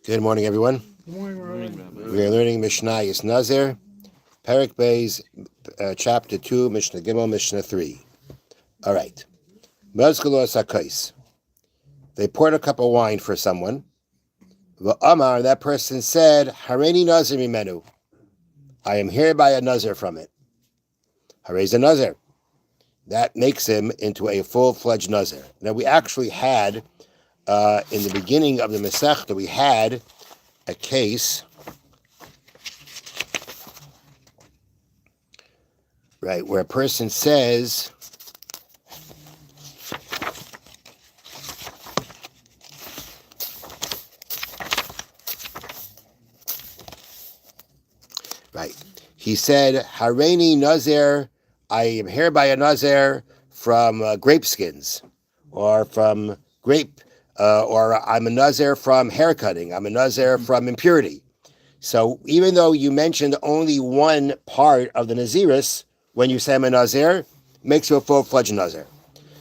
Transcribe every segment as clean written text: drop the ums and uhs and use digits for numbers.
Good morning, everyone. Good morning, Rabbi. We are learning Mishna Nazir, Perek Beis, chapter 2, Mishnah Gimel, Mishnah 3. All right. Mezgalos HaKais. They poured a cup of wine for someone. V'amar, that person said, Hareini Nazir mimenu. I am hereby a Nazir from it. Harez a Nazir. That makes him into a full-fledged Nazir. Now, we actually had, in the beginning of the Masechta, we had a case, right, where a person says, right, he said, Hareini Nazir, I am hereby a Nazir from grape skins, or from grape, or I'm a Nazir from haircutting, I'm a Nazir from impurity. So even though you mentioned only one part of the Naziris, when you say I'm a Nazir, makes you a full-fledged Nazir.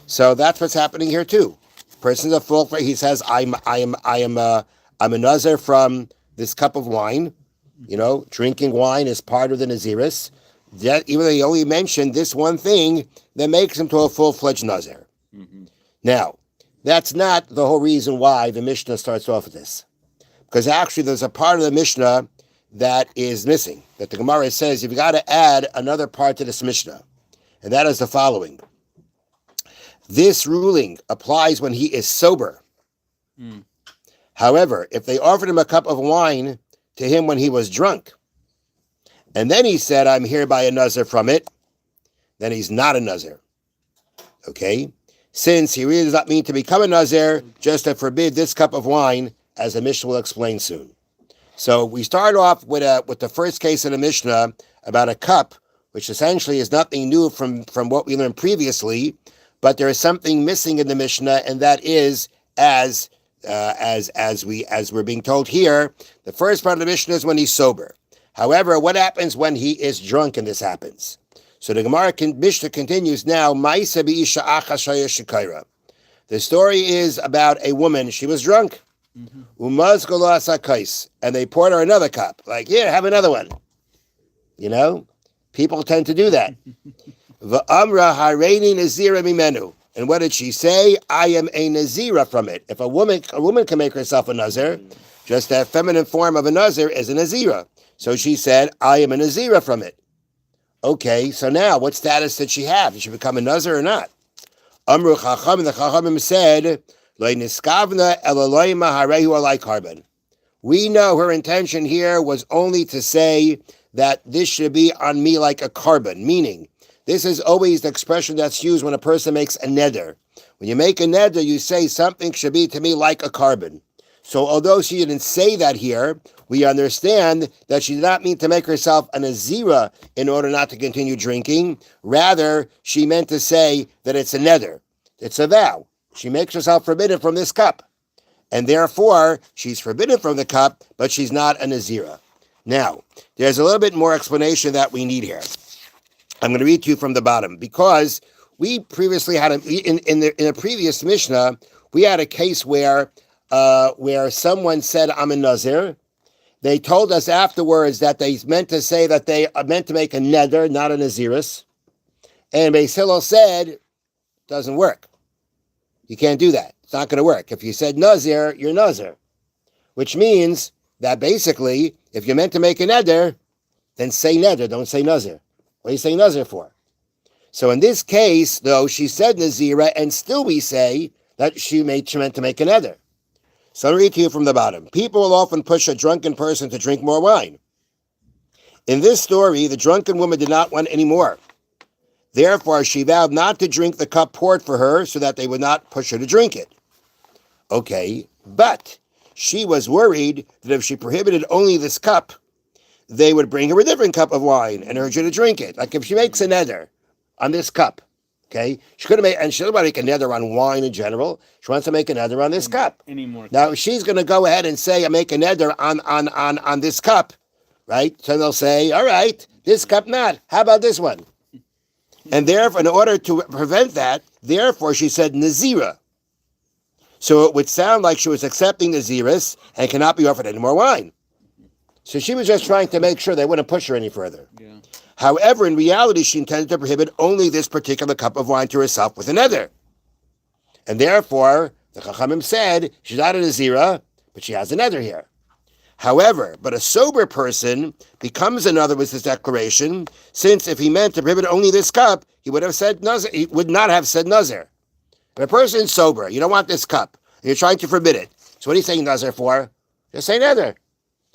So that's what's happening here too. Person's a full-fledged. He says I'm a Nazir from this cup of wine. You know, drinking wine is part of the Naziris. That, even though he only mentioned this one thing, that makes him to a full-fledged Nazir. Mm-hmm. Now, that's not the whole reason why the Mishnah starts off with this. Because actually there's a part of the Mishnah that is missing, that the Gemara says you've got to add another part to this Mishnah. And that is the following. This ruling applies when he is sober. Mm. However, if they offered him a cup of wine to him when he was drunk, and then he said, I'm hereby a Nazir from it, then he's not a Nazir. Okay? Since he really does not mean to become a Nazir, just to forbid this cup of wine, as the Mishnah will explain soon. So we start off with the first case in the Mishnah about a cup, which essentially is nothing new from what we learned previously, but there is something missing in the Mishnah, and that is as we're being told here, the first part of the Mishnah is when he's sober. However, what happens when he is drunk and this happens? So the Mishnah continues now. The story is about a woman. She was drunk. Mm-hmm. And they poured her another cup. Like, here, have another one. You know, people tend to do that. V'amra hareini nazira mimenu. And what did she say? I am a nazira from it. If a woman can make herself a nazir, just that feminine form of a nazir is a nazira. So she said, I am a nazira from it. Okay, so now what status did she have? Did she become a nazir or not? Amru Chacham, the Chachamim said, we know her intention here was only to say that this should be on me like a carbon, meaning this is always the expression that's used when a person makes a neder. When you make a neder, you say something should be to me like a carbon. So although she didn't say that here, we understand that she did not mean to make herself a nazira in order not to continue drinking. Rather, she meant to say that it's a neder. It's a vow. She makes herself forbidden from this cup. And therefore, she's forbidden from the cup, but she's not a nazira. Now, there's a little bit more explanation that we need here. I'm going to read to you from the bottom, because we previously had, in a previous Mishnah, we had a case where someone said, I'm a nazir. They told us afterwards that they meant to say that they meant to make a neder, not a naziris. And Beis Hillel said, doesn't work. You can't do that. It's not going to work. If you said nazir, you're nazir. Which means that basically, if you're meant to make a neder, then say neder, don't say nazir. What are you saying nazir for? So in this case, though, she said nazira, and still we say that she meant to make a neder. So I'll read to you from the bottom. People will often push a drunken person to drink more wine. In this story, the drunken woman did not want any more. Therefore, she vowed not to drink the cup poured for her so that they would not push her to drink it. Okay, but she was worried that if she prohibited only this cup, they would bring her a different cup of wine and urge her to drink it. Like if she makes a neder on this cup, okay, she could have made, and she doesn't want to make a neder on wine in general. She wants to make a neder on this cup. Now, she's going to go ahead and say, I make a neder on this cup, right? So they'll say, all right, this cup not. How about this one? And therefore, in order to prevent that, therefore, she said nazira. So it would sound like she was accepting Naziris and cannot be offered any more wine. So she was just trying to make sure they wouldn't push her any further. Yeah. However, in reality, she intended to prohibit only this particular cup of wine to herself with a neder. And therefore, the Chachamim said, she's not a Nazira, but she has a neder here. However, but a sober person becomes another with this declaration, since if he meant to prohibit only this cup, he would have said Nazir. He would not have said Nazir. If a person's sober, you don't want this cup, and you're trying to forbid it. So what are you saying Nazir for? Just say neder.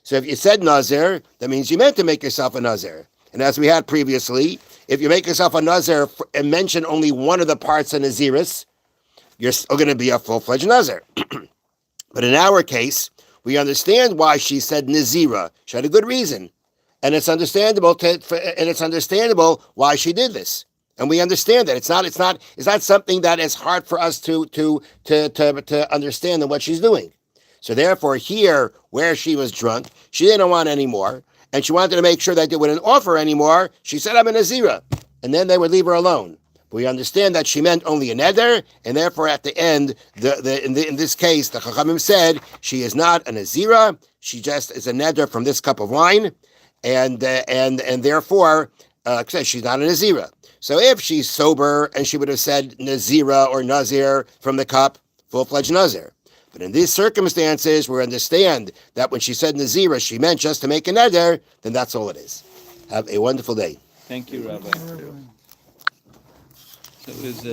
So if you said Nazir, that means you meant to make yourself a Nazir. And as we had previously, if you make yourself a Nazir and mention only one of the parts of Naziris, you're still going to be a full-fledged Nazir. But in our case, we understand why she said Nazira. She had a good reason. And it's understandable why she did this. And we understand that it's not something that is hard for us to understand in what she's doing. So therefore, here where she was drunk, she didn't want any more, and she wanted to make sure that they wouldn't offer any more. She said, "I'm a Nazira," and then they would leave her alone. We understand that she meant only a neder, and therefore at the end, in this case, the Chachamim said she is not a Nazira. She just is a neder from this cup of wine, and therefore she's not a Nazira. So if she's sober and she would have said Nazira or Nazir from the cup, full-fledged Nazir. But in these circumstances, we understand that when she said Nazira, she meant just to make a neder, then that's all it is. Have a wonderful day. Thank you, Rabbi. So it was